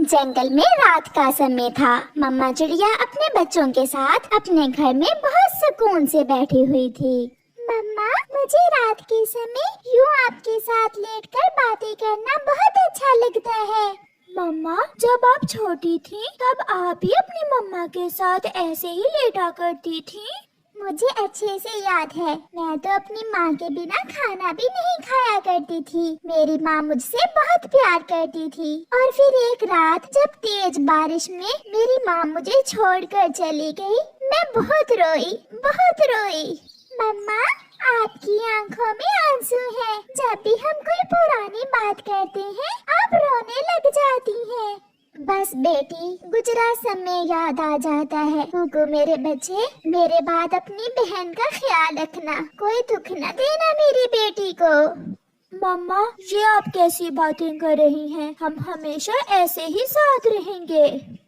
जंगल में रात का समय था। मम्मा चिड़िया अपने बच्चों के साथ अपने घर में बहुत सुकून से बैठी हुई थी। मम्मा, मुझे रात के समय यूं आपके साथ लेटकर बातें करना बहुत अच्छा लगता है। मम्मा, जब आप छोटी थीं, तब आप भी अपनी मम्मा के साथ ऐसे ही लेटा करती थीं? मुझे अच्छे से याद है, मैं तो अपनी माँ के बिना खाना भी नहीं खाया करती थी। मेरी माँ मुझसे बहुत प्यार करती थी। और फिर एक रात जब तेज बारिश में मेरी माँ मुझे छोड़कर चली गई, मैं बहुत रोई, बहुत रोई। मम्मा, आपकी आंखों में आंसू हैं। जब भी हम कोई पुरानी बात करते हैं, आप रोने लग जाती हैं। बस बेटी, गुजरा समय याद आ जाता है। कुकू मेरे बच्चे, मेरे बाद अपनी बहन का ख्याल रखना, कोई दुख न देना मेरी बेटी को। मम्मा, ये आप कैसी बातें कर रही हैं? हम हमेशा ऐसे ही साथ रहेंगे।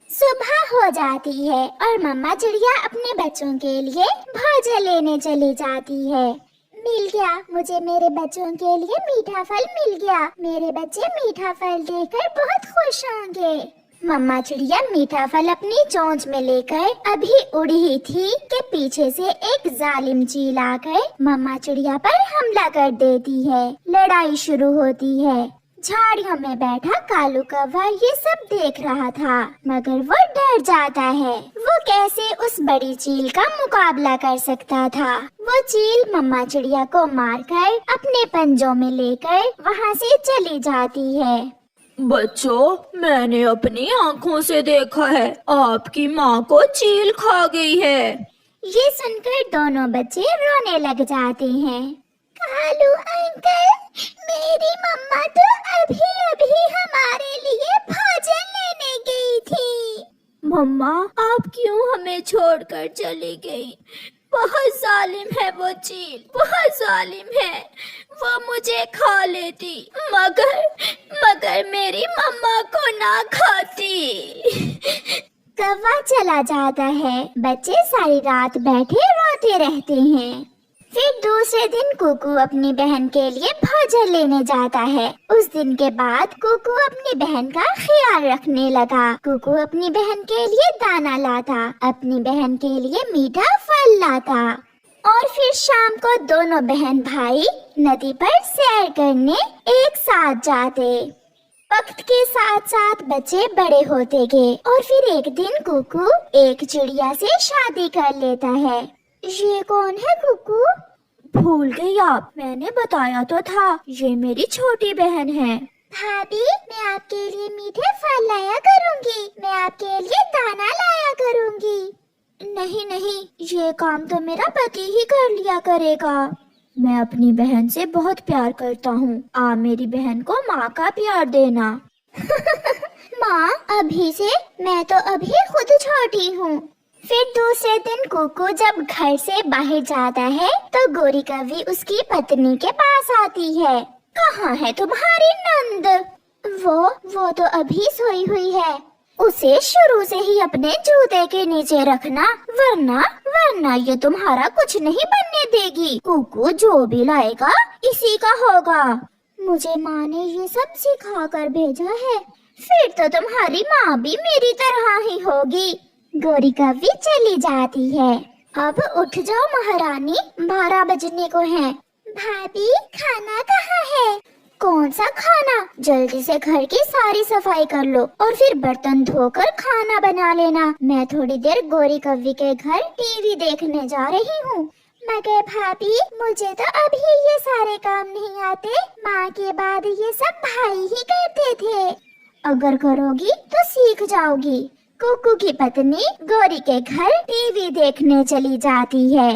सुबह हो जाती है और मम्मा चिड़िया अपने बच्चों के लिए भोजन लेने चली जाती है। मिल गया मुझे, मेरे बच्चों के लिए मीठा फल मिल गया। मेरे बच्चे मीठा फल देखकर बहुत खुश होंगे। मम्मा चिड़िया मीठा फल अपनी चोंच में लेकर अभी उड़ ही थी कि पीछे से एक जालिम चील आकर मम्मा चिड़िया पर हमला कर देती है। लड़ाई शुरू होती है। झाड़ियों में बैठा कालू कौवा ये सब देख रहा था, मगर वो डर जाता है। वो कैसे उस बड़ी चील का मुकाबला कर सकता था। वो चील मम्मा चिड़िया को मारकर अपने पंजों में लेकर वहाँ से चली जाती है। बच्चों, मैंने अपनी आँखों से देखा है, आपकी माँ को चील खा गई है। ये सुनकर दोनों बच्चे रोने लग जाते हैं। कालू अंकल, मेरी मम्मा तो अभी अभी हमारे लिए भोजन लेने गई थी। मम्मा, आप क्यों हमें छोड़कर चली गई? बहुत जालिम है वो चील, बहुत जालिम है। वो मुझे खा लेती, मगर मेरी मम्मा को ना खाती। कौवा चला जाता है। बच्चे सारी रात बैठे रोते रहते हैं। फिर दूसरे दिन कुकू अपनी बहन के लिए भोजन लेने जाता है। उस दिन के बाद कुकू अपनी बहन का ख्याल रखने लगा। कुकू अपनी बहन के लिए दाना लाता, अपनी बहन के लिए मीठा फल लाता। और फिर शाम को दोनों बहन भाई नदी पर सैर करने एक साथ जाते। वक्त के साथ साथ बच्चे बड़े होते गए और फिर एक दिन कुकू एक चिड़िया से शादी कर लेता है। ये कौन है कुकू? भूल गई आप? मैंने बताया तो था, ये मेरी छोटी बहन है। भाभी, मैं आपके लिए मीठे फल लाया करूंगी, मैं आपके लिए दाना लाया करूंगी। नहीं नहीं, ये काम तो मेरा पति ही कर लिया करेगा। मैं अपनी बहन से बहुत प्यार करता हूँ। आप मेरी बहन को माँ का प्यार देना। माँ, अभी से? मैं तो अभी खुद छोटी हूँ। फिर दूसरे दिन कुकू जब घर से बाहर जाता है तो गोरी कौवी उसकी पत्नी के पास आती है। कहाँ है तुम्हारी नंद? वो तो अभी सोई हुई है। उसे शुरू से ही अपने जूते के नीचे रखना, वरना ये तुम्हारा कुछ नहीं बनने देगी। कुकू जो भी लाएगा इसी का होगा। मुझे माँ ने ये सब सिखा कर भेजा है। फिर तो तुम्हारी माँ भी मेरी तरह ही होगी। गोरी कौवी चली जाती है। अब उठ जाओ महारानी, 12 बजने को हैं। भाभी, खाना कहाँ है? कौन सा खाना? जल्दी से घर की सारी सफाई कर लो और फिर बर्तन धोकर खाना बना लेना। मैं थोड़ी देर गोरी कौवी के घर टीवी देखने जा रही हूँ। मगर भाभी, मुझे तो अभी ये सारे काम नहीं आते। माँ के बाद ये सब भाई ही करते थे। अगर करोगी तो सीख जाओगी। कुकू की पत्नी गोरी के घर टीवी देखने चली जाती है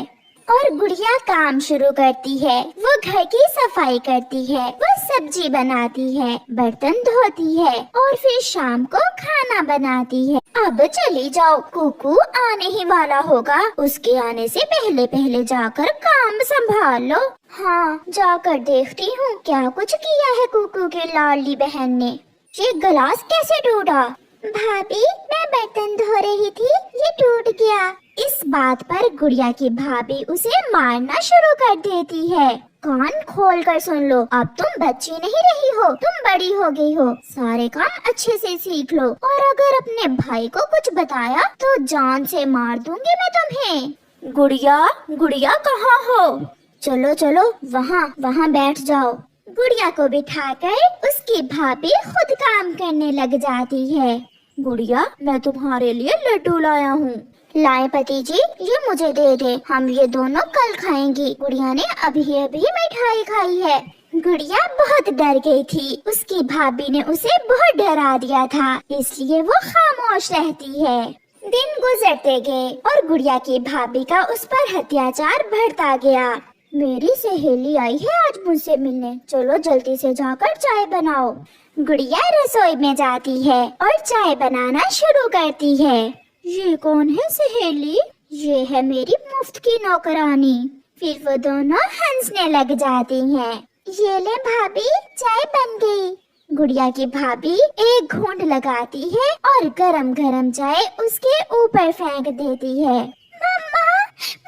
और गुड़िया काम शुरू करती है। वो घर की सफाई करती है, वो सब्जी बनाती है, बर्तन धोती है और फिर शाम को खाना बनाती है। अब चली जाओ, कुकू आने ही वाला होगा। उसके आने से पहले पहले जाकर काम संभाल लो। हाँ, जाकर देखती हूँ क्या कुछ किया है कुकू की लाडली बहन ने। ये गिलास कैसे टूटा? भाभी, मैं बर्तन धो रही थी, ये टूट गया। इस बात पर गुड़िया की भाभी उसे मारना शुरू कर देती है। कान खोल कर सुन लो, अब तुम बच्ची नहीं रही हो, तुम बड़ी हो गई हो। सारे काम अच्छे से सीख लो, और अगर अपने भाई को कुछ बताया तो जान से मार दूंगी मैं तुम्हें। गुड़िया, गुड़िया कहाँ हो? चलो चलो, वहाँ बैठ जाओ। गुड़िया को बिठाकर उसकी भाभी खुद काम करने लग जाती है। गुड़िया, मैं तुम्हारे लिए लड्डू लाया हूँ। लाए पति जी, ये मुझे दे दे, हम ये दोनों कल खाएंगी। गुड़िया ने अभी अभी मिठाई खाई है। गुड़िया बहुत डर गई थी, उसकी भाभी ने उसे बहुत डरा दिया था, इसलिए वो खामोश रहती है। दिन गुजरते गए और गुड़िया की भाभी का उस पर अत्याचार बढ़ता गया। मेरी सहेली आई है आज मुझसे मिलने, चलो जल्दी से जाकर चाय बनाओ। गुड़िया रसोई में जाती है और चाय बनाना शुरू करती है। ये कौन है सहेली? ये है मेरी मुफ्त की नौकरानी। फिर वो दोनों हंसने लग जाती हैं। ये ले भाभी, चाय बन गई। गुड़िया की भाभी एक घूंट लगाती है और गरम गरम चाय उसके ऊपर फेंक देती है। मम्मा,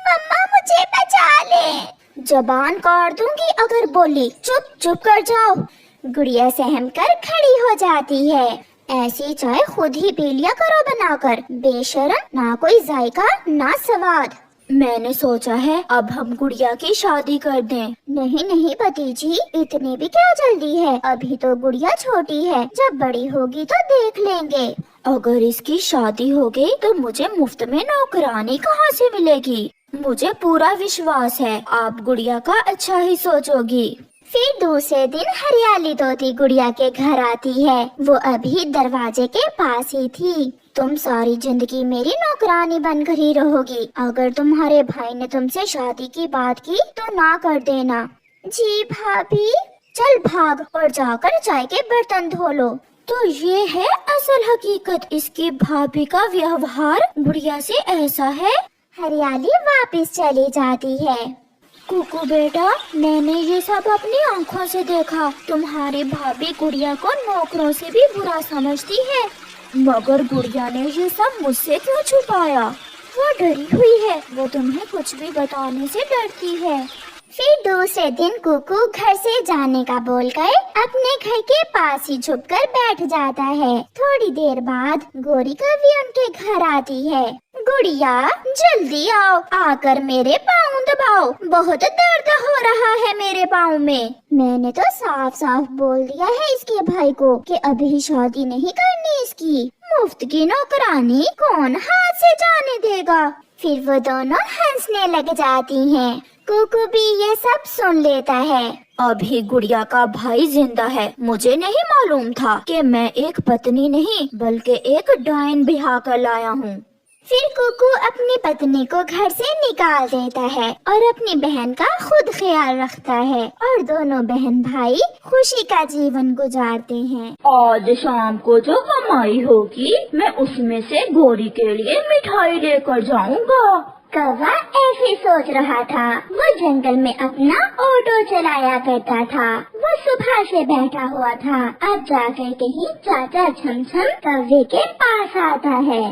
मम्मा मुझे बचा ले। जबान काट दूंगी अगर बोली। चुप कर जाओ। गुड़िया सहम कर खड़ी हो जाती है। ऐसी चाय खुद ही पी लिया करो बनाकर, बेशरम, ना कोई जायका ना स्वाद। मैंने सोचा है अब हम गुड़िया की शादी कर दें। नहीं पति जी, इतनी भी क्या जल्दी है, अभी तो गुड़िया छोटी है, जब बड़ी होगी तो देख लेंगे। अगर इसकी शादी हो गई तो मुझे मुफ्त में नौकरानी कहाँ से मिलेगी? मुझे पूरा विश्वास है आप गुड़िया का अच्छा ही सोचोगी। फिर दूसरे दिन हरियाली तोती गुड़िया के घर आती है। वो अभी दरवाजे के पास ही थी। तुम सारी जिंदगी मेरी नौकरानी बनकर ही रहोगी। अगर तुम्हारे भाई ने तुमसे शादी की बात की तो ना कर देना। जी भाभी। चल भाग और जाकर चाय के बर्तन धो लो। तो ये है असल हकीकत, इसकी भाभी का व्यवहार गुड़िया से ऐसा है। हरियाली वापस चली जाती है। कुकू बेटा, मैंने ये सब अपनी आँखों से देखा। तुम्हारी भाभी गुड़िया को नौकरों से भी बुरा समझती है, मगर गुड़िया ने ये सब मुझसे क्यों छुपाया? वो डरी हुई है, वो तुम्हें कुछ भी बताने से डरती है। फिर दूसरे दिन कुकू घर से जाने का बोलकर अपने घर के पास ही छुपकर बैठ जाता है। थोड़ी देर बाद गोरिका भी उनके घर आती है। गुड़िया जल्दी आओ, आकर मेरे पाँव दबाओ, बहुत दर्द हो रहा है मेरे पाँव में। मैंने तो साफ साफ बोल दिया है इसके भाई को कि अभी शादी नहीं करनी इसकी। मुफ्त की नौकरानी कौन हाथ से जाने देगा। फिर वो दोनों हंसने लग जाती हैं। कुकू भी ये सब सुन लेता है। अभी गुड़िया का भाई जिंदा है। मुझे नहीं मालूम था कि मैं एक पत्नी नहीं बल्कि एक डायन ब्याह कर लाया हूँ। फिर कुकू अपनी पत्नी को घर से निकाल देता है और अपनी बहन का खुद ख्याल रखता है और दोनों बहन भाई खुशी का जीवन गुजारते हैं। आज शाम को जो कमाई होगी मैं उसमें से गोरी के लिए मिठाई लेकर जाऊंगा। कौवा ऐसे सोच रहा था। वो जंगल में अपना ऑटो चलाया करता था। वो सुबह से बैठा हुआ था। अब जाकर कहीं चाचा छमछम कौवे के पास आता है।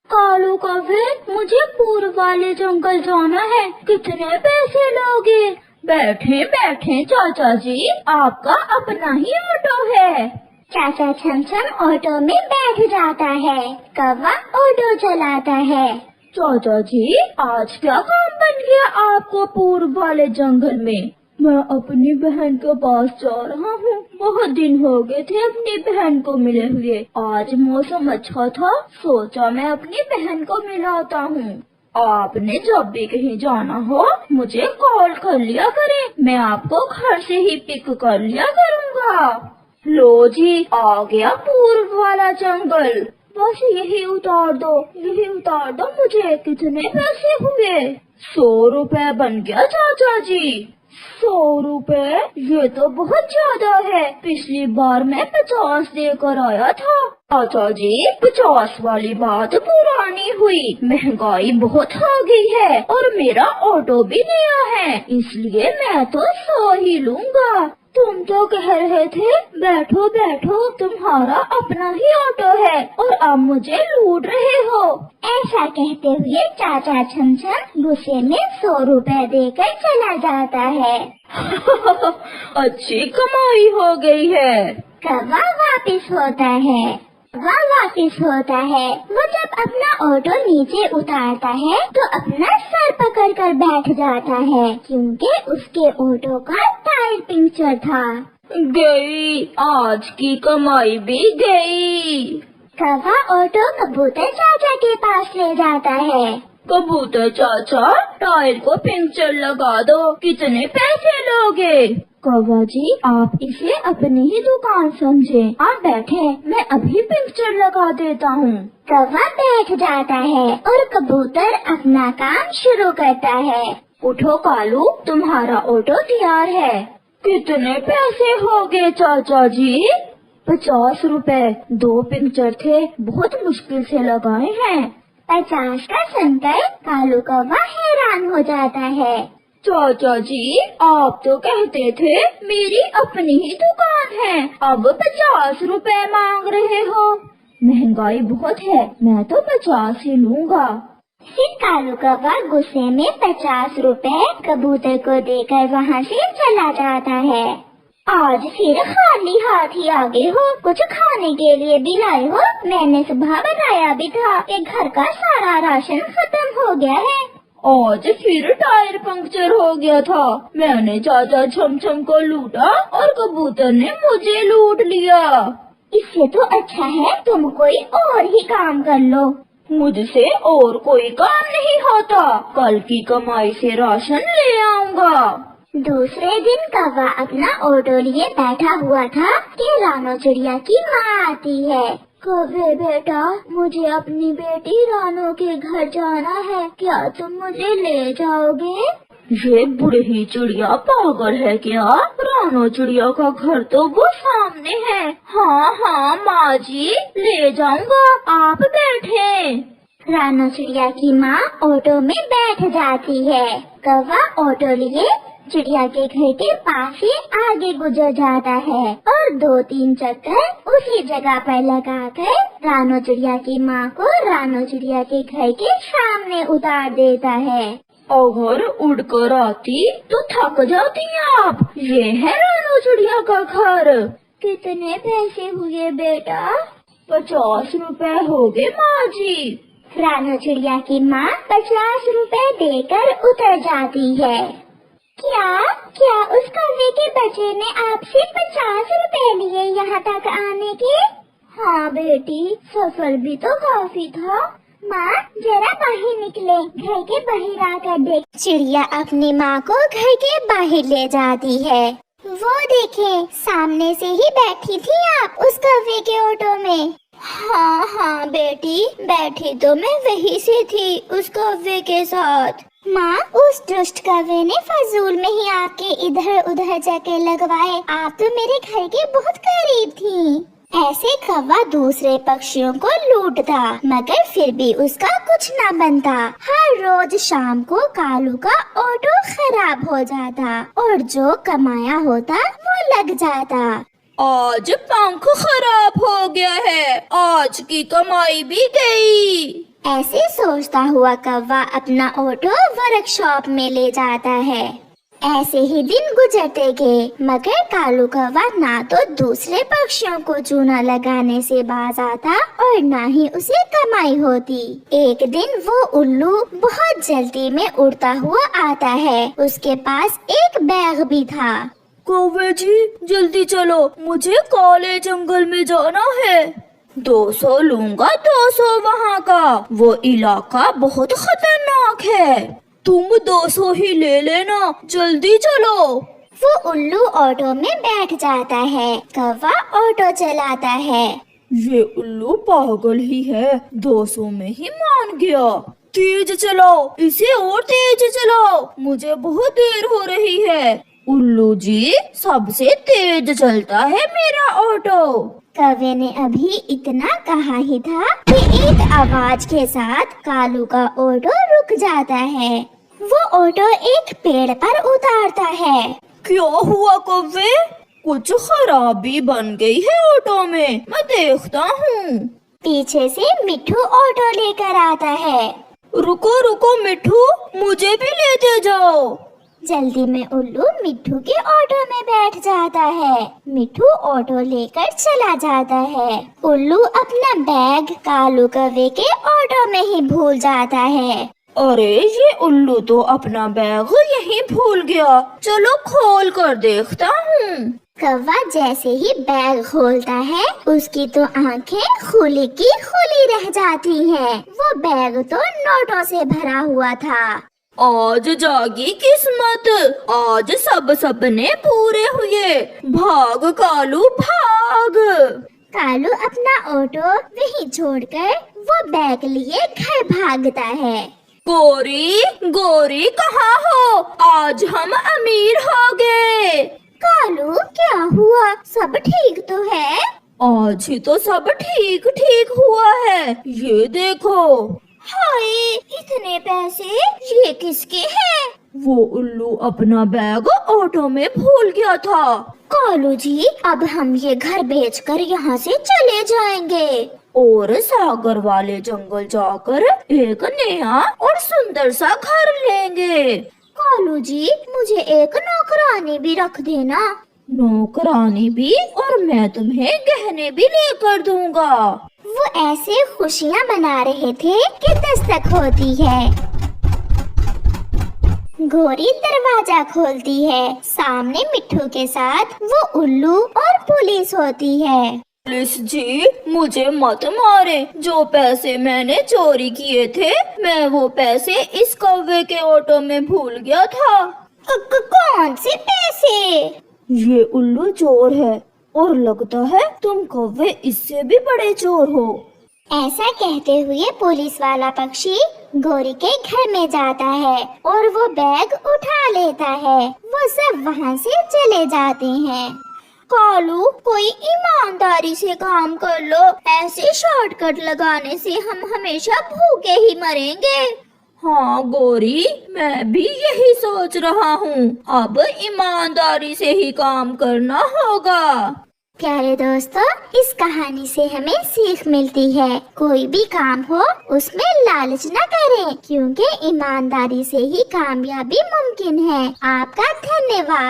कालू कौवे, मुझे पूर्व वाले जंगल जाना है, कितने पैसे लोगे? बैठे बैठे चाचा जी, आपका अपना ही ऑटो है। चाचा छमछम ऑटो में बैठ जाता है। कौवा ऑटो चलाता है। चाचा जी, आज क्या काम बन गया आपको पूर्व वाले जंगल में? मैं अपनी बहन के पास जा रहा हूँ। बहुत दिन हो गए थे अपनी बहन को मिले हुए। आज मौसम अच्छा था, सोचा मैं अपनी बहन को मिलाता हूँ। आपने जब भी कहीं जाना हो मुझे कॉल कर लिया करें, मैं आपको घर से ही पिक कर लिया करूँगा। लो जी, आ गया पूर्व वाला जंगल। बस यही उतार दो मुझे। कितने पैसे हुए? 100 रुपए बन गया चाचा जी। 100 रुपए? ये तो बहुत ज्यादा है। पिछली बार मैं 50 देकर आया था। चाचा जी, 50 वाली बात पुरानी हुई। महंगाई बहुत हो गई है और मेरा ऑटो भी नया है, इसलिए मैं तो 100 ही लूँगा। तुम तो कह रहे थे बैठो बैठो, तुम्हारा अपना ही ऑटो है और आप मुझे लूट रहे हो। ऐसा कहते हुए चाचा छमछम गुस्से में 100 रुपए देकर चला जाता है। अच्छी कमाई हो गई है। कौवा वापिस होता है। वो जब अपना ऑटो नीचे उतारता है तो अपना सर पकड़कर बैठ जाता है, क्योंकि उसके ऑटो का टायर पंक्चर था। गई, आज की कमाई भी गई। कौवा ऑटो कबूतर चाचा के पास ले जाता है। कबूतर चाचा, टायर को पंक्चर लगा दो, कितने पैसे लोगे? कौवा जी, आप इसे अपनी ही दुकान समझे। आप बैठे, मैं अभी पंक्चर लगा देता हूँ। कौवा बैठ जाता है और कबूतर अपना काम शुरू करता है। उठो कालू, तुम्हारा ऑटो तैयार है। कितने पैसे हो गए चाचा जी? 50 रुपए। 2 पंक्चर थे, बहुत मुश्किल से लगाए हैं। 50 का सुनकर कालू कौवा हैरान हो जाता है। चाचा जी, आप तो कहते थे मेरी अपनी ही दुकान है, अब 50 रुपए मांग रहे हो। महंगाई बहुत है, मैं तो 50 ही लूँगा। फिर कालू कौवा गुस्से में 50 रुपए कबूतर को देकर वहाँ से चला जाता है। आज फिर खाली हाथ ही आगे हो, कुछ खाने के लिए भी लाए हो? मैंने सुबह बताया भी था कि घर का सारा राशन खत्म हो गया है। आज फिर टायर पंक्चर हो गया था। मैंने चाचा छमछम को लूटा और कबूतर ने मुझे लूट लिया। इससे तो अच्छा है तुम कोई और ही काम कर लो। मुझसे और कोई काम नहीं होता, कल की कमाई से राशन ले आऊँगा। दूसरे दिन कौवा अपना ऑटो लिए बैठा हुआ था कि रानो चिड़िया की माँ आती है। कौवे बेटा, मुझे अपनी बेटी रानो के घर जाना है, क्या तुम मुझे ले जाओगे? ये बुढ़ी चिड़िया पागल है क्या? रानो चिड़िया का घर तो वो सामने है। हाँ हाँ माँ जी, ले जाऊंगा, आप बैठे। रानो चिड़िया की माँ ऑटो में बैठ जाती है। कौवा ऑटो लिए चिड़िया के घर के पास ही आगे गुजर जाता है और 2-3 चक्कर उसी जगह पर लगाकर रानो चिड़िया की माँ को रानो चिड़िया के घर के सामने उतार देता है। अगर उड़कर आती तो थक जाती आप। ये है रानो चिड़िया का घर। कितने पैसे हुए बेटा? 50 रुपए हो गए माँ जी। रानो चिड़िया की माँ 50 रुपए देकर उतर जाती है। क्या उस कौवे के बच्चे ने आपसे 50 रुपए लिए यहाँ तक आने के? हाँ बेटी, सफर भी तो काफी था। माँ जरा बाहर निकले, घर के बाहर आकर देख। चिड़िया अपनी माँ को घर के बाहर ले जाती है। वो देखे, सामने से ही बैठी थी आप उस कौवे के ऑटो में। हाँ बेटी, बैठी तो मैं वही से थी उस कौवे के साथ। माँ, उस दुष्ट कौवे ने फजूल में ही आपके इधर उधर चक्कर लगवाए। आप तो मेरे घर के बहुत करीब थी। ऐसे कौवा दूसरे पक्षियों को लूटता, मगर फिर भी उसका कुछ न बनता। हर रोज शाम को कालू का ऑटो खराब हो जाता और जो कमाया होता वो लग जाता। आज पंख खराब हो गया है, आज की कमाई भी गई। ऐसे सोचता हुआ कौवा अपना ऑटो वर्कशॉप में ले जाता है। ऐसे ही दिन गुजरते गए, मगर कालू कौवा ना तो दूसरे पक्षियों को चूना लगाने से बाज आता और ना ही उसे कमाई होती। एक दिन वो उल्लू बहुत जल्दी में उड़ता हुआ आता है। उसके पास एक बैग भी था। कौवे जी, जल्दी चलो, मुझे काले जंगल में जाना है। 200 लूंगा, 200 वहाँ का। वो इलाका बहुत खतरनाक है। तुम 200 ही ले लेना, जल्दी चलो। वो उल्लू ऑटो में बैठ जाता है। कौवा ऑटो चलाता है। ये उल्लू पागल ही है, 200 में ही मान गया। तेज चलाओ, इसे और तेज चलाओ, मुझे बहुत देर हो रही है। उल्लू जी, सबसे तेज चलता है मेरा ऑटो। कौवे ने अभी इतना कहा ही था कि एक आवाज के साथ कालू का ऑटो रुक जाता है। वो ऑटो एक पेड़ पर उतारता है। क्या हुआ कौवे? कुछ खराबी बन गई है ऑटो में, मैं देखता हूँ। पीछे से मिट्ठू ऑटो लेकर आता है। रुको रुको मिट्ठू, मुझे भी लेते जाओ। जल्दी में उल्लू मिट्ठू के ऑटो में बैठ जाता है। मिट्ठू ऑटो लेकर चला जाता है। उल्लू अपना बैग कालू कौवे के ऑटो में ही भूल जाता है। अरे ये उल्लू तो अपना बैग यहीं भूल गया, चलो खोल कर देखता हूँ। कौवा जैसे ही बैग खोलता है उसकी तो आंखें खुली की खुली रह जाती हैं। वो बैग तो नोटों से भरा हुआ था। आज जागी किस्मत, आज सब सपने पूरे हुए। भाग कालू भाग। कालू अपना ऑटो वहीं छोड़कर वो बैग लिए घर भागता है। गोरी गोरी कहाँ हो, आज हम अमीर हो गए। कालू क्या हुआ, सब ठीक तो है? आज ही तो सब ठीक ठीक हुआ है, ये देखो। हाय, इतने पैसे ये किसके हैं? वो उल्लू अपना बैग ऑटो में भूल गया था। कालू जी, अब हम ये घर बेचकर यहाँ से चले जाएंगे और सागर वाले जंगल जाकर एक नया और सुंदर सा घर लेंगे। कालू जी, मुझे एक नौकरानी भी रख देना। नौकरानी भी, और मैं तुम्हें गहने भी लेकर दूंगा। वो ऐसे खुशियाँ मना रहे थे कि दस्तक होती है। गोरी दरवाजा खोलती है। सामने मिट्ठू के साथ वो उल्लू और पुलिस होती है। पुलिस जी, मुझे मत मारे। जो पैसे मैंने चोरी किए थे, मैं वो पैसे इस कौवे के ऑटो में भूल गया था। कौन से पैसे? ये उल्लू चोर है और लगता है तुम कौवे इससे भी बड़े चोर हो। ऐसा कहते हुए पुलिस वाला पक्षी गोरी के घर में जाता है और वो बैग उठा लेता है। वो सब वहाँ से चले जाते हैं। कालू, कोई ईमानदारी से काम कर लो, ऐसे शॉर्टकट लगाने से हम हमेशा भूखे ही मरेंगे। हाँ गोरी, मैं भी यही सोच रहा हूँ। अब ईमानदारी से ही काम करना होगा। प्यारे दोस्तों, इस कहानी से हमें सीख मिलती है, कोई भी काम हो उसमें लालच न करें, क्योंकि ईमानदारी से ही कामयाबी मुमकिन है। आपका धन्यवाद।